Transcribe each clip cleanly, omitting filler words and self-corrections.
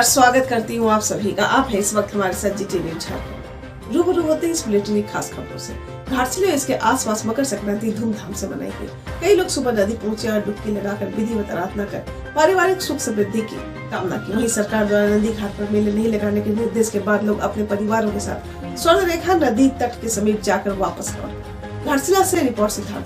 नमस्कार, स्वागत करती हूँ आप सभी का। आप है इस वक्त हमारे साथ जी टीवी झारखंड। रूबरू होते हैं इस बुलेटिन की खास खबरों से। घाटशिला और इसके आसपास मकर संक्रांति धूमधाम से मनाई गई। कई लोग सुबह नदी पहुंचे और डुबकी लगाकर विधिवत आराधना कर पारिवारिक सुख समृद्धि की कामना की। वहीं सरकार द्वारा नदी घाट पर मेले नहीं लगाने के निर्देश के बाद लोग अपने परिवारों के साथ स्वर्ण रेखा नदी तट के समीप जाकर वापस लौटे। घाटशिला से रिपोर्ट सिद्धार्थ।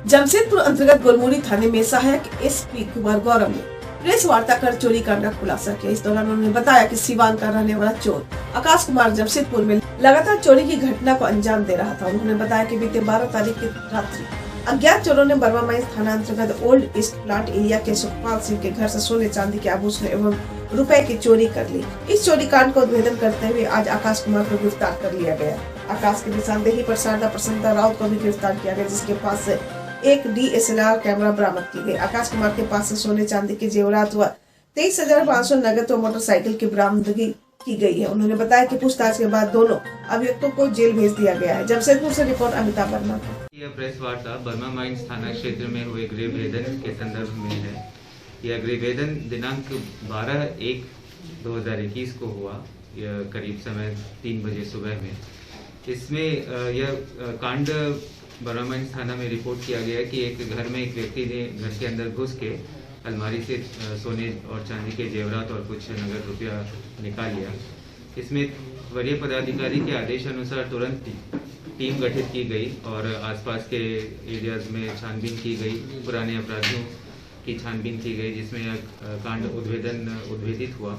जमशेदपुर अंतर्गत गोलमुरी थाने में सहायक एसपी कुमार गौरव ने प्रेस वार्ता कर चोरी कांड का खुलासा किया। इस दौरान उन्होंने बताया कि सीवान का रहने वाला चोर आकाश कुमार जमशेदपुर में लगातार चोरी की घटना को अंजाम दे रहा था। उन्होंने बताया कि बीते 12 तारीख की रात्रि अज्ञात चोरों ने बर्मा माइंस थाना अंतर्गत ओल्ड ईस्ट प्लांट एरिया के सुखपाल सिंह के घर से सोने चांदी के आभूषण एवं रुपए की चोरी कर ली। इस चोरी कांड को उद्भेदन करते हुए आज आकाश कुमार को गिरफ्तार कर लिया गया। आकाश की निशानदेही पर शारदा प्रसन्नता राउत को भी गिरफ्तार किया गया, जिसके पास से एक DSLR कैमरा बरामद की गई। आकाश कुमार के पास से सोने चांदी के जेवरात व 23,500 नगद व मोटरसाइकिल की बरामदगी की गई है। उन्होंने बताया कि पूछताछ के बाद दोनों अभियुक्तों को जेल भेज दिया गया है। जमशेदपुर से रिपोर्ट अमिताभ वर्मा। यह प्रेस वार्ता बर्मा माइंस थाना क्षेत्र में हुए गृहभेदन के संदर्भ में है। यह गृहभेदन दिनांक 12/1/2021 को हुआ, यह करीब समय 3 बजे सुबह में। इसमें यह कांड बर्मा माइंस थाना में रिपोर्ट किया गया कि एक घर में एक व्यक्ति ने घर के अंदर घुस के अलमारी से सोने और चांदी के जेवरात और कुछ नगद रुपया निकाल लिया। इसमें वरीय पदाधिकारी के आदेश अनुसार तुरंत टीम गठित की गई और आसपास के एरियाज में छानबीन की गई, पुराने अपराधियों की छानबीन की गई, जिसमें यह कांड उद्भेदित हुआ।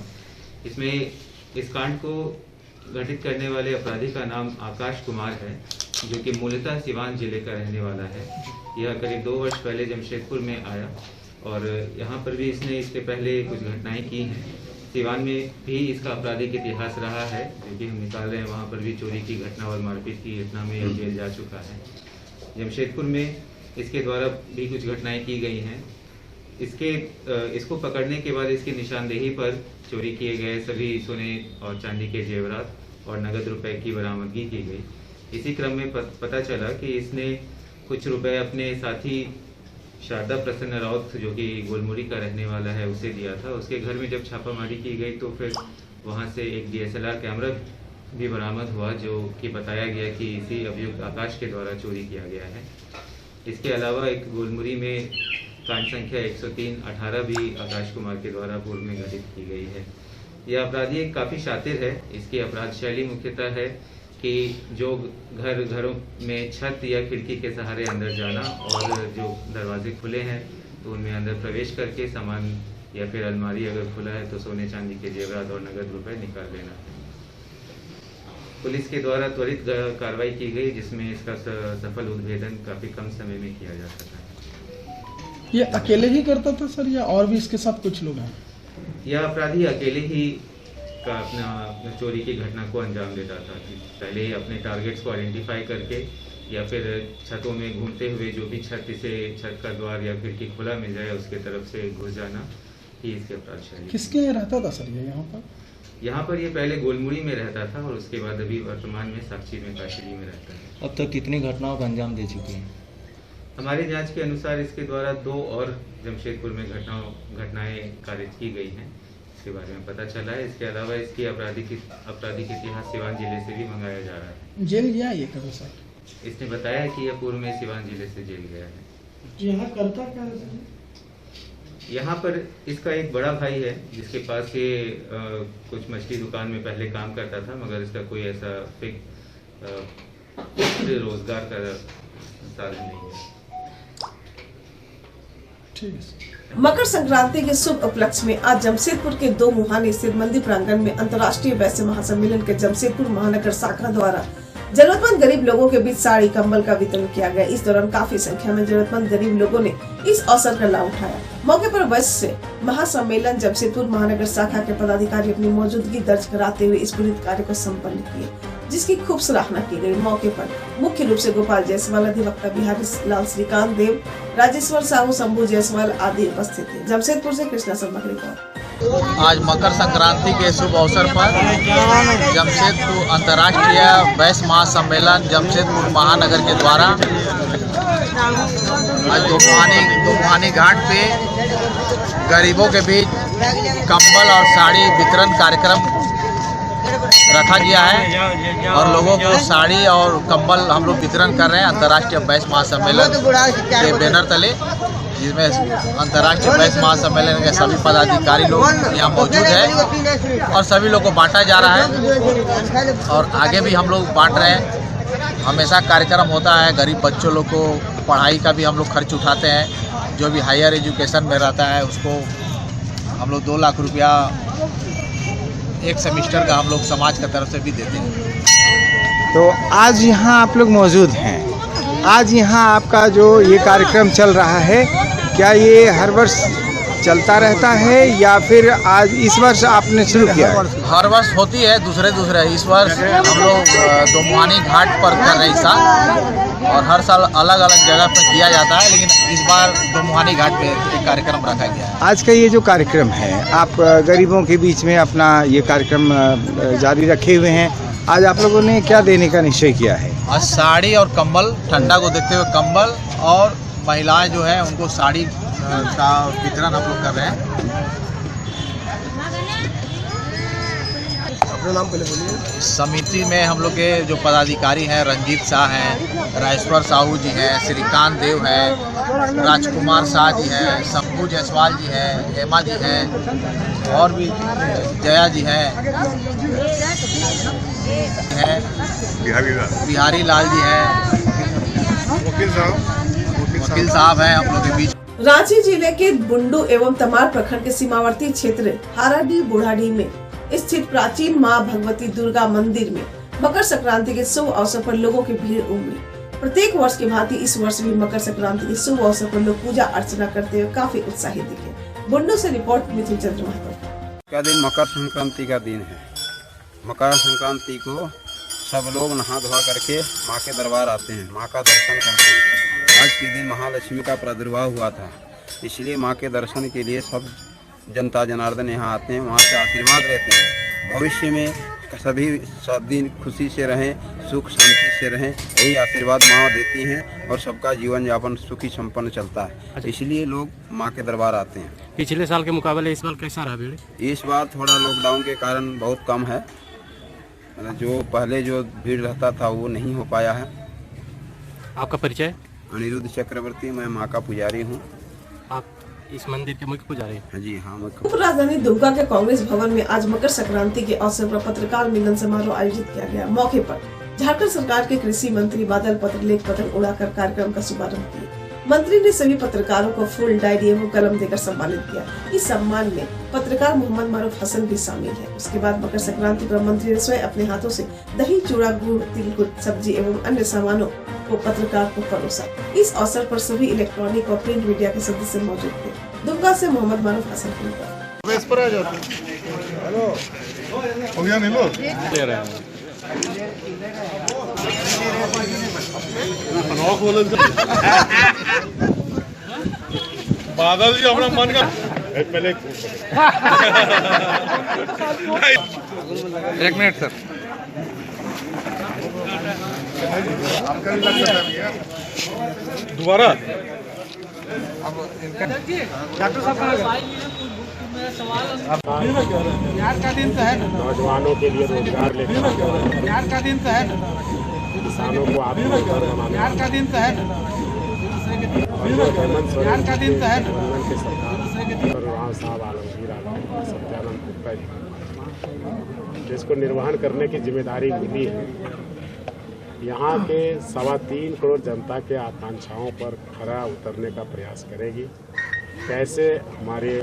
इसमें इस कांड को घटित करने वाले अपराधी का नाम आकाश कुमार है, जो कि मूलतः सीवान जिले का रहने वाला है। यह करीब 2 वर्ष पहले जमशेदपुर में आया और यहाँ पर भी इसने इसके पहले कुछ घटनाएं की हैं। सीवान में भी इसका आपराधिक इतिहास रहा है, जो कि हम निकाल रहे हैं। वहाँ पर भी चोरी की घटना और मारपीट की घटना में यह जेल जा चुका है। जमशेदपुर में इसके द्वारा भी कुछ घटनाएं की गई हैं। इसको पकड़ने के बाद इसकी निशानदेही पर चोरी किए गए सभी सोने और चांदी के जेवरात और नगद रुपए की बरामदगी की गई। इसी क्रम में पता चला कि इसने कुछ रुपए अपने साथी शारदा प्रसन्न राउत, जो कि गोलमुरी का रहने वाला है, उसे दिया था। उसके घर में जब छापामारी की गई तो फिर वहां से एक DSLR कैमरा भी बरामद हुआ, जो कि बताया गया कि इसी अभियुक्त आकाश के द्वारा चोरी किया गया है। इसके अलावा एक गोलमुरी में कांड संख्या 103/18 भी आकाश कुमार के द्वारा पूर्व में घटित की गई है। यह अपराधी काफ़ी शातिर है। इसकी अपराध शैली मुख्यतः है कि जो घरों में छत या खिड़की के सहारे अंदर जाना और जो दरवाजे खुले हैं तो उनमें अंदर प्रवेश करके सामान या फिर अलमारी अगर खुला है तो सोने चांदी के जेवरात और नगद रुपए निकाल लेना है। पुलिस के द्वारा त्वरित कार्रवाई की गई, जिसमें इसका सफल उद्भेदन काफ़ी कम समय में किया जा सका है। ये अकेले ही करता था सर, या और भी इसके साथ कुछ लोग हैं? यह अपराधी अकेले ही अपना चोरी की घटना को अंजाम देता था। पहले अपने टारगेट्स को आइडेंटिफाई करके या फिर छतों में घूमते हुए जो भी छत का द्वार या खिड़की खुला मिल जाए उसके तरफ से घुस जाना ही इसके अपराध शैली। किसके यहाँ रहता था सर ये यहाँ पर ये पहले गोलमुरी में रहता था और उसके बाद अभी वर्तमान में साक्षी में काशीली में रहता है। अब तक कितनी घटनाओं का अंजाम दे चुके हैं? हमारी जांच के अनुसार इसके द्वारा 2 और जमशेदपुर में घटनाएं कारित की गई हैं, इसके बारे में पता चला है। इसके अलावा इसकी आपराधिक इतिहास सीवान जिले से भी मंगाया जा रहा है। जेल गया ये कभी सर? इसने बताया कि यह पूर्व में सीवान जिले से जेल गया है। यहाँ करता क्या है? यहाँ पर इसका एक बड़ा भाई है जिसके पास ये कुछ मछली दुकान में पहले काम करता था, मगर इसका कोई ऐसा फिक्स रोजगार का साधन नहीं है। मकर संक्रांति के शुभ उपलक्ष्य में आज जमशेदपुर के 2 मुहाने स्थित मंदिर प्रांगण में अंतर्राष्ट्रीय वैश्य महासम्मेलन के जमशेदपुर महानगर शाखा द्वारा जरूरतमंद गरीब लोगों के बीच साड़ी कंबल का वितरण किया गया। इस दौरान काफी संख्या में जरूरतमंद गरीब लोगों ने इस अवसर का लाभ उठाया। मौके पर वैश्य महासम्मेलन जमशेदपुर महानगर शाखा के पदाधिकारी अपनी मौजूदगी दर्ज कराते हुए इस पुनीत कार्य को सम्पन्न किए। जिसकी खूब सराहना की गई। मौके पर मुख्य रूप से गोपाल जायसवाल, अधिवक्ता बिहारी लाल श्रीकांत देव, राजेश्वर साहू, शंभू जायसवाल आदि उपस्थित थे। जमशेदपुर से कृष्णा शर्मा की रिपोर्ट। आज मकर संक्रांति के शुभ अवसर पर जमशेदपुर अंतर्राष्ट्रीय वैश्य महासम्मेलन जमशेदपुर महानगर के द्वारा आज दोमुहानी घाट पे गरीबों के बीच कंबल और साड़ी वितरण कार्यक्रम रखा गया है और लोगों को साड़ी और कंबल हम लोग वितरण कर रहे हैं अंतर्राष्ट्रीय वैश्य महासम्मेलन के बैनर तले, जिसमें अंतर्राष्ट्रीय वैश्य महासम्मेलन के सभी पदाधिकारी लोग यहाँ मौजूद हैं और सभी लोग को बांटा जा रहा है और आगे भी हम लोग बांट रहे हैं। हमेशा कार्यक्रम होता है, गरीब बच्चों लोग को पढ़ाई का भी हम लोग खर्च उठाते हैं। जो भी हायर एजुकेशन में रहता है उसको हम लोग 2 लाख रुपया एक सेमेस्टर का हम लोग समाज की तरफ से भी देते हैं। तो आज यहाँ आप लोग मौजूद हैं। आज यहाँ आपका जो ये कार्यक्रम चल रहा है, क्या ये हर वर्ष चलता रहता है या फिर आज इस वर्ष आपने शुरू किया है? हर वर्ष होती है, दूसरे इस वर्ष हम लोग दोमुहानी घाट पर कर रहे हैं और हर साल अलग अलग जगह पर किया जाता है, लेकिन इस बार दोमुहानी घाट पे एक कार्यक्रम रखा गया है। आज का ये जो कार्यक्रम है, आप गरीबों के बीच में अपना ये कार्यक्रम जारी रखे हुए हैं। आज आप लोगों ने क्या देने का निश्चय किया है? आज साड़ी और कंबल, ठंडा को देखते हुए कंबल और महिलाएं जो है उनको साड़ी का वितरण हम लोग कर रहे हैं। अपना नाम पहले बोलिए। समिति में हम लोग के जो पदाधिकारी हैं, रंजीत शाह हैं, राजेश्वर साहू जी हैं, श्रीकांत देव हैं, राजकुमार शाह जी हैं, शंभू जायसवाल जी हैं, हेमा जी हैं और भी जया जी हैं, बिहारी लाल जी हैं, वकील साहब हैं हम लोग के बीच। रांची जिले के बुंडू एवं तमार प्रखंड के सीमावर्ती क्षेत्र हाराडी बुढ़ाडी में स्थित प्राचीन मां भगवती दुर्गा मंदिर में मकर संक्रांति के शुभ अवसर पर लोगों की भीड़ उमड़ी। प्रत्येक वर्ष की भांति इस वर्ष भी मकर संक्रांति के शुभ अवसर पर लोग पूजा अर्चना करते हुए काफी उत्साहित दिखे। बुंडू से रिपोर्ट मिथुन चंद्र महतो। का दिन मकर संक्रांति का दिन है। मकर संक्रांति को सब लोग नहा धोआ करके माँ के दरबार आते हैं, माँ का दर्शन करते हैं। आज के दिन महालक्ष्मी का प्रादुर्भाव हुआ था, इसलिए माँ के दर्शन के लिए सब जनता जनार्दन यहाँ आते हैं, वहाँ से आशीर्वाद लेते हैं। भविष्य में सभी सब दिन खुशी से रहें, सुख शांति से रहें, यही आशीर्वाद माँ देती हैं और सबका जीवन यापन सुखी संपन्न चलता है। इसलिए लोग माँ के दरबार आते हैं। पिछले साल के मुकाबले इस बार कैसा रहा भीड़? इस बार थोड़ा लॉकडाउन के कारण बहुत कम है, जो पहले जो भीड़ रहता था वो नहीं हो पाया है। आपका परिचय? अनिरुद्ध चक्रवर्ती, मैं माँ का पुजारी हूँ। आप इस मंदिर के मुख्य पुजारी हैं? जी हाँ। उप राजधानी दुमका के कांग्रेस भवन में आज मकर संक्रांति के अवसर पर पत्रकार मिलन समारोह आयोजित किया गया। मौके पर झारखंड सरकार के कृषि मंत्री बादल पत्रलेख पतंग उड़ाकर कार्यक्रम का शुभारंभ किया। मंत्री ने सभी पत्रकारों को फूल, डायरी एवं कलम देकर सम्मानित किया। इस सम्मान में पत्रकार मोहम्मद मारूफ हसन भी शामिल है। उसके बाद मकर संक्रांति पर मंत्री ने स्वयं अपने हाथों से दही, चूड़ा, गुड़, तिल, सब्जी एवं अन्य सामानों को पत्रकार को परोसा। इस अवसर पर सभी इलेक्ट्रॉनिक और प्रिंट मीडिया के सदस्य मौजूद थे। दुमका से मोहम्मद मारूफ हसन की बादल जी अपना मन का पहले एक मिनट सर, दोबारा डॉक्टर साहब बिहार का दिन तो है, नौजवानों के लिए रोजगार लेकर बिहार का दिन तो है, किसानों को आत्मनिर्भर बनाना, बिहार का दिन तो है, बिहार का दिन तो है। राव साहब, आलमगीर आलम, सत्यानंद गुप्ता जी, जिसको निर्वहन करने की जिम्मेदारी मिली है। यहाँ के 3.25 करोड़ जनता के आकांक्षाओं पर खरा उतरने का प्रयास करेगी। कैसे हमारे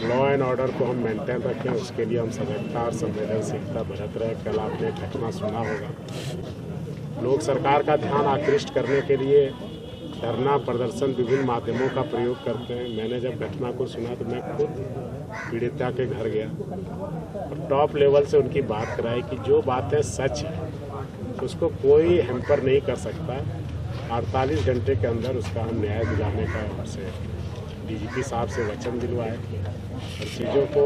लॉ एंड ऑर्डर को हम मेंटेन रखें, उसके लिए हम सजगता और संवेदनशीलता बरत रहे। कल आपने घटना सुना होगा, लोग सरकार का ध्यान आकृष्ट करने के लिए धरना प्रदर्शन विभिन्न माध्यमों का प्रयोग करते हैं। मैंने जब घटना को सुना तो मैं खुद पीड़िता के घर गया और टॉप लेवल से उनकी बात कराई कि जो बातें सच है उसको कोई हैम्पर नहीं कर सकता। 48 घंटे के अंदर उसका हम न्याय दिलाने का उनसे डीजीपी साहब से वचन दिलवाए और चीज़ों को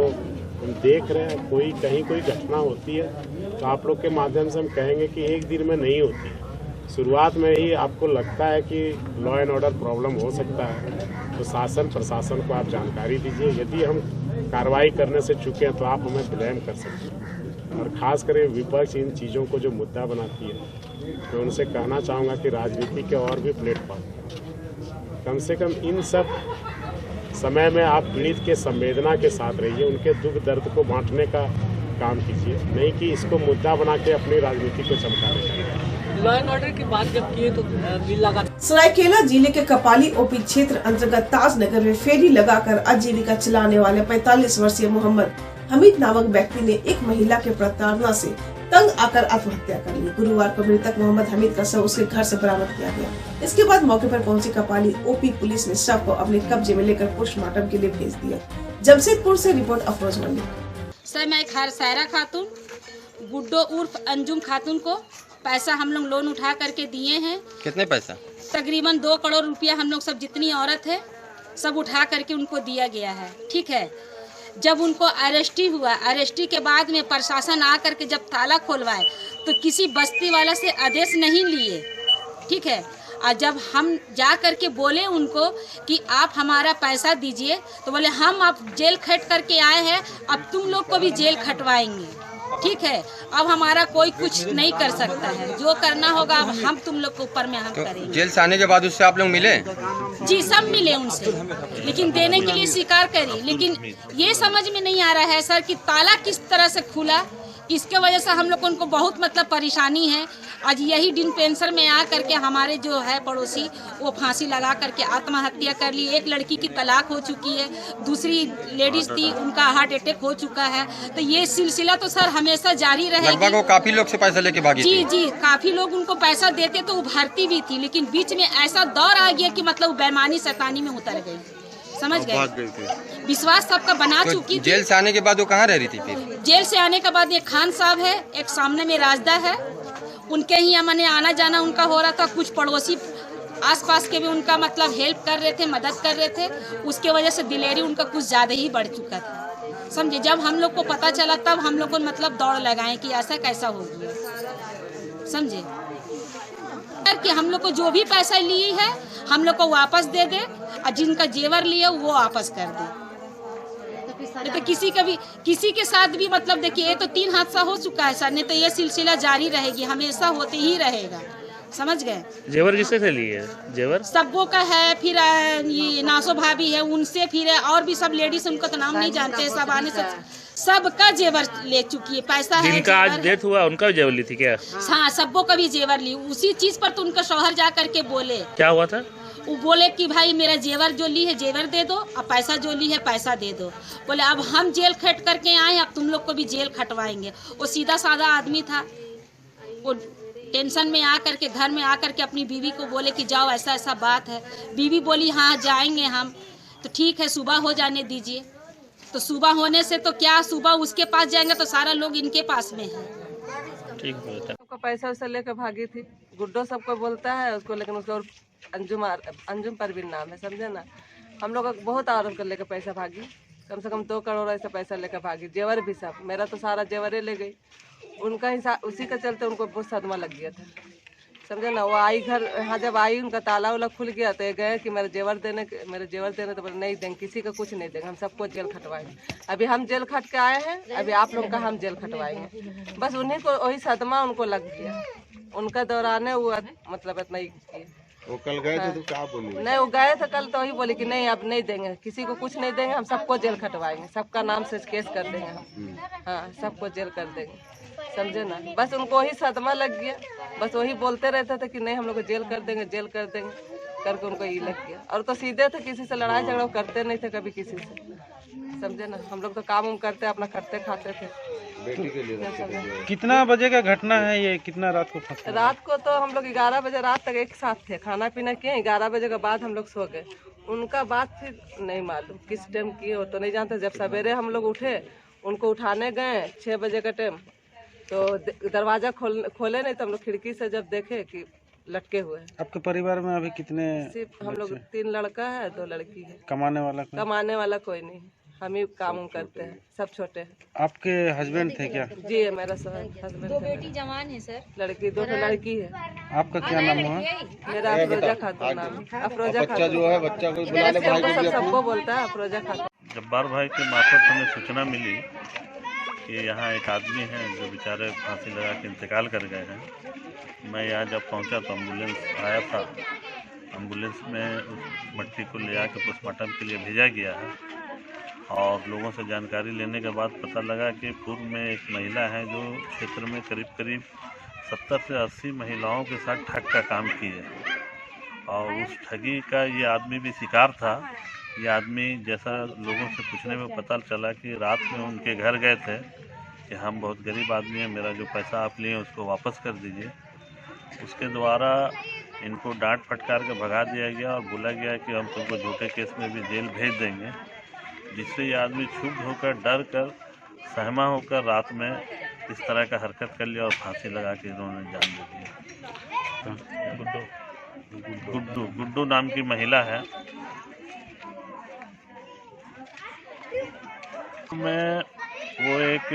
हम देख रहे हैं। कहीं कोई घटना होती है तो आप लोग के माध्यम से हम कहेंगे कि एक दिन में नहीं होती है। शुरुआत में ही आपको लगता है कि लॉ एंड ऑर्डर प्रॉब्लम हो सकता है तो शासन प्रशासन को आप जानकारी दीजिए। यदि हम कार्रवाई करने से चूके हैं तो आप हमें ब्लेम कर सकते हैं। और ख़ास करके विपक्ष इन चीज़ों को जो मुद्दा बनाती है मैं उनसे कहना चाहूँगा कि राजनीति के और भी प्लेटफॉर्म कम से कम इन सब समय में आप पीड़ित के संवेदना के साथ रहिए, उनके दुख दर्द को बांटने का काम कीजिए, नहीं कि इसको मुद्दा बना के अपनी राजनीति को चमकाने का। लॉ एंड ऑर्डर की बात जब किए तो लगा। सरायकेला जिले के कपाली ओपी क्षेत्र अंतर्गत ताजनगर में फेरी लगाकर आजीविका चलाने वाले 45 वर्षीय मोहम्मद हमीद नामक व्यक्ति ने एक महिला के प्रताड़ना से तंग आकर आत्महत्या कर ली। गुरुवार को मृतक मोहम्मद हमीद का शव उसके घर से बरामद किया गया। इसके बाद मौके पर पहुंची कपाली ओपी पुलिस ने शव को अपने कब्जे में लेकर पोस्टमार्टम के लिए भेज दिया। जमशेदपुर से रिपोर्ट अफरोज मलिक। सर मैं सायरा खातून गुड्डो उर्फ अंजुम खातून को पैसा हम लोग लोन उठा करके दिए हैं। कितने पैसा? तकरीबन 2 करोड़ रुपया हम लोग सब जितनी औरत है सब उठा करके उनको दिया गया है। ठीक है, जब उनको अरेस्टी हुआ, अरेस्टी के बाद में प्रशासन आकर के जब ताला खोलवाए तो किसी बस्ती वाला से आदेश नहीं लिए। ठीक है, और जब हम जा करके बोले उनको कि आप हमारा पैसा दीजिए तो बोले हम आप जेल खट करके आए हैं, अब तुम लोग को भी जेल खटवाएंगे। ठीक है, अब हमारा कोई कुछ नहीं कर सकता है, जो करना होगा अब हम तुम लोग के ऊपर में हम करेंगे। जेल से आने के बाद उससे आप लोग मिले? जी सब मिले उनसे, लेकिन देने के लिए स्वीकार करी। लेकिन ये समझ में नहीं आ रहा है सर कि ताला किस तरह से खुला, इसके वजह से हम लोग को उनको बहुत मतलब परेशानी है। आज यही दिन पेंशन में आ करके हमारे जो है पड़ोसी वो फांसी लगा करके आत्महत्या कर ली। एक लड़की की तलाक हो चुकी है, दूसरी लेडीज थी उनका हार्ट अटैक हो चुका है। तो ये सिलसिला तो सर हमेशा जारी रहेगा। लगभग वो काफी लोग से पैसा लेके भागी जी जी, काफी लोग उनको पैसा देते तो उभरती भी थी, लेकिन बीच में ऐसा दौर आ गया कि मतलब बेईमानी शैतानी में उतर गई, समझ गए। विश्वास सबका बना चुकी थी। जेल से आने के बाद वो कहाँ रह रही थी फिर? जेल से आने के बाद एक खान साहब है, एक सामने में राजदा है, उनके ही मैंने आना जाना उनका हो रहा था। कुछ पड़ोसी आसपास के भी उनका मतलब हेल्प कर रहे थे, मदद कर रहे थे। उसके वजह से दिलेरी उनका कुछ ज़्यादा ही बढ़ चुका था, समझे। जब हम लोग को पता चला तब हम लोग को मतलब दौड़ लगाए कि ऐसा कैसा हो गया, समझे। कि हम लोग को जो भी पैसा लिए है हम लोग को वापस दे दे और जिनका जेवर लिए वो वापस कर दे। तो किसी के साथ भी मतलब देखिए ये तो 3 हादसा हो चुका है सर, नहीं तो ये सिलसिला जारी रहेगी, हमेशा होते ही रहेगा, समझ गए। जेवर किससे से लिए? जेवर सबको का है, फिर ये नासो भाभी है उनसे, फिर और भी सब लेडीज उनका तो नाम नहीं जानते, सब आने से सबका जेवर ले चुकी है। पैसा है, जिनका आज डेथ हुआ उनका भी जेवर ली थी क्या? हाँ, सबको का भी जेवर ली। उसी चीज पर तो उनका शौहर जा करके बोले, क्या हुआ था? वो बोले कि भाई मेरा जेवर जो ली है जेवर दे दो और पैसा जो ली है पैसा दे दो। बोले अब हम जेल खट करके आए, अब तुम लोग को भी जेल खटवाएंगे। वो सीधा साधा आदमी था, वो टेंशन में आ करके घर में आ करके अपनी बीवी को बोले कि जाओ ऐसा ऐसा बात है। बीवी बोली हाँ जाएंगे हम, तो ठीक है सुबह हो जाने दीजिए। तो सुबह होने से तो क्या, सुबह उसके पास जाएंगे तो सारा लोग इनके पास में है। ठीक है, सबका पैसा वैसा लेकर भागी थी। गुड्डो सबको बोलता है उसको, लेकिन उसको अंजुम परवीन नाम है, समझे ना। हम लोग बहुत औरत कर लेकर पैसा भागी, कम से कम 2 करोड़ ऐसा पैसा लेकर भागी। जेवर भी सब, मेरा तो सारा जेवरे ले गई। उनका हिसाब उसी का चलते उनको बहुत सदमा लग गया था, समझे ना। वो आई घर, हाँ जब आई उनका ताला वाला खुल गया तो ये गए कि मेरे जेवर देने तो बोले नहीं देंगे, किसी का कुछ नहीं देंगे, हम सबको जेल खटवाएंगे। अभी हम जेल खट के आए हैं, अभी आप लोग का हम जेल खटवाएंगे। बस उन्हीं को वही सदमा उनको लग गया, उनका दौराने हुआ मतलब इतना ही किया। वो कल गए थे तो क्या बोले? नहीं वो गए थे कल तो वही बोले कि नहीं अब नहीं देंगे, किसी को कुछ नहीं देंगे, हम सबको जेल खटवाएंगे, सबका नाम से केस कर देंगे हम, हाँ सबको जेल कर देंगे, समझे ना। बस उनको वही सदमा लग गया, बस वही बोलते रहते थे कि नहीं हम लोग को जेल कर देंगे, जेल कर देंगे करके उनको ये लग गया। और तो सीधे थे, किसी से लड़ाई झगड़ा करते नहीं थे कभी किसी से, समझे ना। हम लोग तो काम उम करते अपना करते खाते थे। बेटी के लिए। कितना बजे का घटना है ये, कितना रात को फंसा? रात को तो हम लोग 11 बजे रात तक एक साथ थे, खाना पीना किए, 11 बजे के बाद हम लोग सो गए। उनका बात फिर नहीं मालूम किस टाइम किए हो तो नहीं जानते। जब सवेरे हम लोग उठे, उनको उठाने गए 6 बजे का टाइम, तो दरवाजा खोले नहीं, तो हम लोग खिड़की से जब देखे कि लटके हुए हैं। आपके परिवार में अभी कितने? सिर्फ हम लोग 3 लड़का है, 2 लड़की है। कमाने वाला कोई नहीं, हम ही काम करते हैं, सब छोटे हैं। आपके हस्बैंड थे क्या? जी मेरा हस्बैंड। 2 बेटी जवान है सर, लड़की 2 लड़की है। आपका क्या नाम हुआ? मेरा अफरोजा खातून नाम है। अफरोजा बच्चा जो है, बच्चा को बुलाने भाई सबको बोलता है अफरोजा खातून। जब्बार भाई के मार्फत हमें सूचना मिली कि यहाँ एक आदमी है जो बेचारे फांसी लगा के इंतकाल कर गए हैं। मैं यहाँ जब पहुँचा तो एम्बुलेंस आया था। एम्बुलेंस में उस मट्टी को ले आकर पोस्टमार्टम के लिए भेजा गया है। और लोगों से जानकारी लेने के बाद पता लगा कि पूर्व में एक महिला है जो क्षेत्र में करीब 70 से 80 महिलाओं के साथ ठग का काम की है। और उस ठगी का ये आदमी भी शिकार था। ये आदमी, जैसा लोगों से पूछने में पता चला कि रात में उनके घर गए थे कि हम बहुत गरीब आदमी हैं, मेरा जो पैसा आप लिए उसको वापस कर दीजिए। उसके द्वारा इनको डांट फटकार के भगा दिया गया और बोला गया कि हम तुमको झूठे केस में भी जेल भेज देंगे, जिससे ये आदमी क्षुब्ध होकर, डर कर, सहमा होकर रात में इस तरह का हरकत कर लिया और फांसी लगा के इन्होंने जान दे दिया। गुड्डू नाम की महिला है। मैं वो एक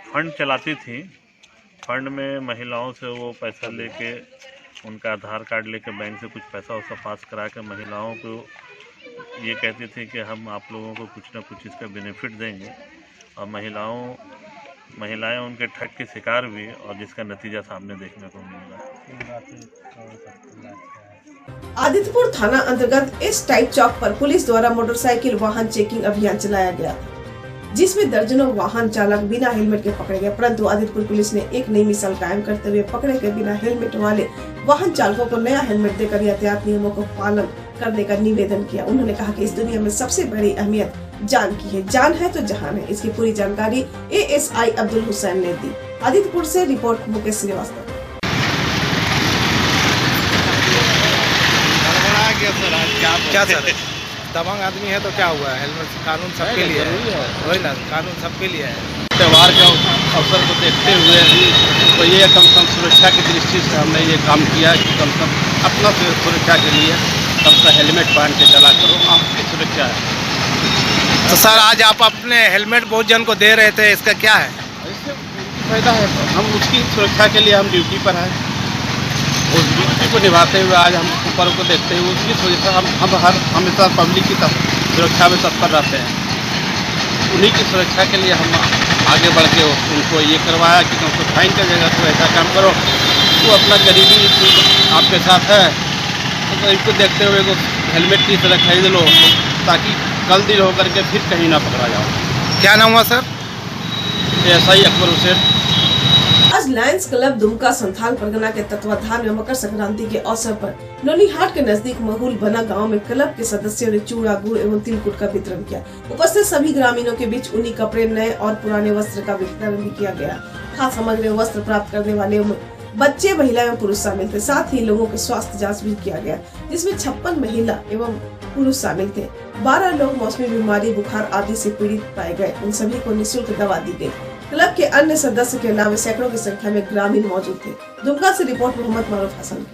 फंड चलाती थी। फंड में महिलाओं से वो पैसा लेके, उनका आधार कार्ड लेके बैंक से कुछ पैसा वैसा पास करा के महिलाओं को ये कहती थी कि हम आप लोगों को कुछ ना कुछ इसका बेनिफिट देंगे। और महिलाएं उनके ठग के शिकार हुई और जिसका नतीजा सामने देखने को मिल रहा है। आदित्यपुर थाना अंतर्गत इस टाइप चौक पर पुलिस द्वारा मोटरसाइकिल वाहन चेकिंग अभियान चलाया गया, जिसमें दर्जनों वाहन चालक बिना हेलमेट के पकड़े गए। परंतु आदित्यपुर पुलिस ने एक नई मिसाल कायम करते हुए पकड़े गए बिना हेलमेट वाले वाहन चालकों को नया हेलमेट देकर यातायात नियमों को पालन करने का निवेदन किया। उन्होंने कहा कि इस दुनिया में सबसे बड़ी अहमियत जान की है, जान है तो जहान है। इसकी पूरी जानकारी ASI अब्दुल हुसैन ने दी। आदित्यपुर से रिपोर्ट मुकेश श्रीवास्तव। क्या सर, दबंग आदमी है तो क्या हुआ? हेलमेट कानून सबके लिए है, वही ना, कानून सबके लिए है। त्यौहार के अवसर को देखते हुए तो ये कम से कम सुरक्षा की दृष्टि से हमने ये काम किया कि कम से कम अपना सुरक्षा के लिए कम से हेलमेट पहन के चला करो, आपकी सुरक्षा है। तो सर आज आप अपने हेलमेट बहुत जन को दे रहे थे, इसका क्या है? इससे फायदा है, हम उसकी सुरक्षा के लिए हम ड्यूटी पर हैं। उस ड्यूटी को निभाते हुए आज हम ऊपर को देखते हुए उसकी सुरक्षा हम हमेशा पब्लिक की सुरक्षा में तत्पर रहते हैं। उन्हीं की सुरक्षा के लिए हम आगे बढ़ के उनको ये करवाया कि तुमको फाइन का जगह तो ऐसा काम करो, तो अपना गरीबी आपके साथ है तो गरीब को देखते हुए को हेलमेट की तरह खरीद लो, ताकि कल दिन होकर के फिर कहीं ना पकड़ा जाओ। क्या नाम हुआ सर? ASI अकबर हुसैन। आज लायंस क्लब दुमका संथाल परगना के तत्वाधान में मकर संक्रांति के अवसर पर नोनीहाट के नजदीक महूल बना गांव में क्लब के सदस्यों ने चूड़ा, गुड़ एवं तिलकुट का वितरण किया। उपस्थित सभी ग्रामीणों के बीच ऊनी कपड़े, नए और पुराने वस्त्र का वितरण भी किया गया। खास सामग्री वस्त्र प्राप्त करने वाले बच्चे, महिला एवं पुरुष शामिल थे। साथ ही लोगों के स्वास्थ्य जाँच भी किया गया, जिसमें 56 महिला एवं पुरुष शामिल थे। 12 लोग मौसमी बीमारी, बुखार आदि से पीड़ित पाए गए। उन सभी को निःशुल्क दवा दी गई। क्लब के अन्य सदस्य के अलावा सैकड़ों की संख्या में ग्रामीण मौजूद थे। दुमका से रिपोर्ट मोहम्मद मारूफ हसन।